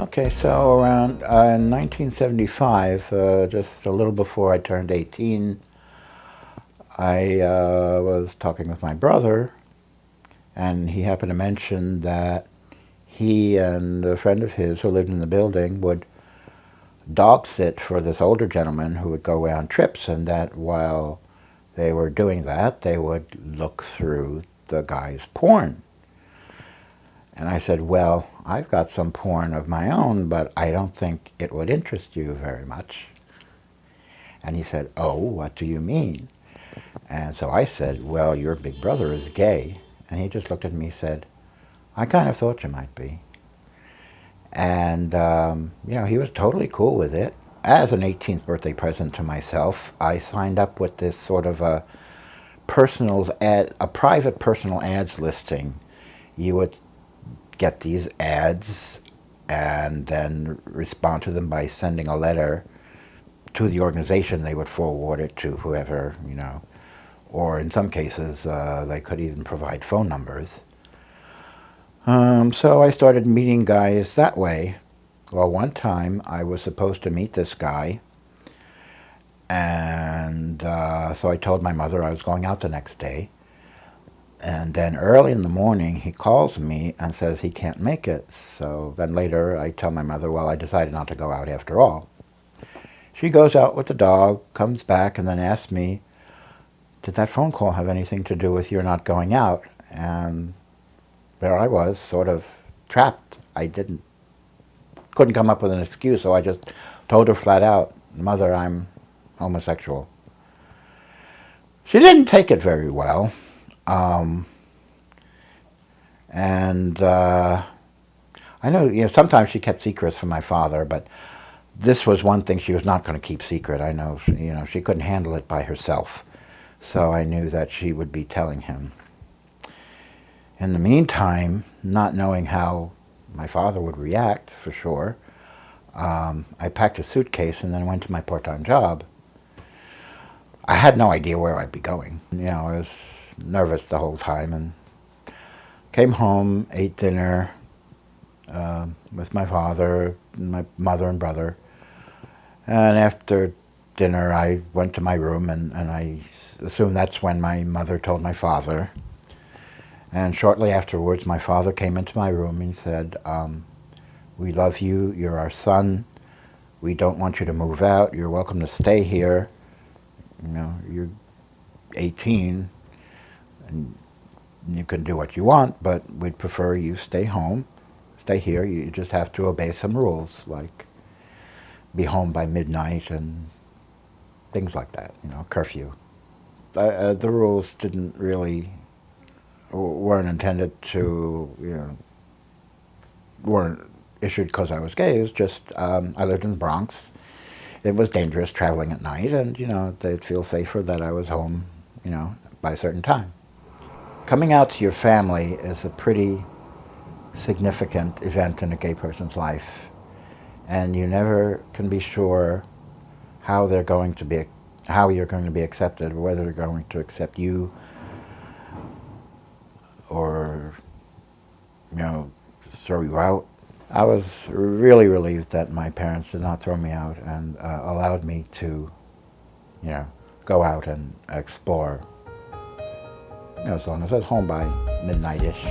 Okay, so around in 1975, just a little before I turned 18, I was talking with my brother, and he happened to mention that he and a friend of his who lived in the building would dog sit for this older gentleman who would go on trips, and that while they were doing that, they would look through the guy's porn. And I said, well, I've got some porn of my own, but I don't think it would interest you very much. And he said, oh, what do you mean? And so I said, well, your big brother is gay. And he just looked at me and said, I kind of thought you might be. And, he was totally cool with it. As an 18th birthday present to myself, I signed up with this sort of a private personal ads listing. You would get these ads and then respond to them by sending a letter to the organization. They would forward it to whoever, or in some cases they could even provide phone numbers. So I started meeting guys that way. Well, one time I was supposed to meet this guy, and so I told my mother I was going out the next day. And then early in the morning, he calls me and says he can't make it. So then later, I tell my mother, well, I decided not to go out after all. She goes out with the dog, comes back, and then asks me, did that phone call have anything to do with your not going out? And there I was, sort of trapped. I couldn't come up with an excuse, so I just told her flat out, Mother, I'm homosexual. She didn't take it very well. I know, sometimes she kept secrets from my father, but this was one thing she was not going to keep secret. I know, she couldn't handle it by herself. So I knew that she would be telling him. In the meantime, not knowing how my father would react, for sure, I packed a suitcase and then went to my part-time job. I had no idea where I'd be going. I was nervous the whole time, and came home, ate dinner with my father, my mother and brother. And after dinner, I went to my room, and I assumed that's when my mother told my father. And shortly afterwards, my father came into my room and said, we love you, you're our son, we don't want you to move out, you're welcome to stay here. You're 18, and you can do what you want, but we'd prefer you stay home, stay here. You just have to obey some rules, like be home by midnight and things like that, curfew. The rules weren't intended to, weren't issued because I was gay. It was just, I lived in the Bronx. It was dangerous traveling at night, and, they'd feel safer that I was home, by a certain time. Coming out to your family is a pretty significant event in a gay person's life, and you never can be sure how you're going to be accepted, or whether they're going to accept you, or, throw you out. I was really relieved that my parents did not throw me out and allowed me to, go out and explore, as long as I was home by midnight-ish.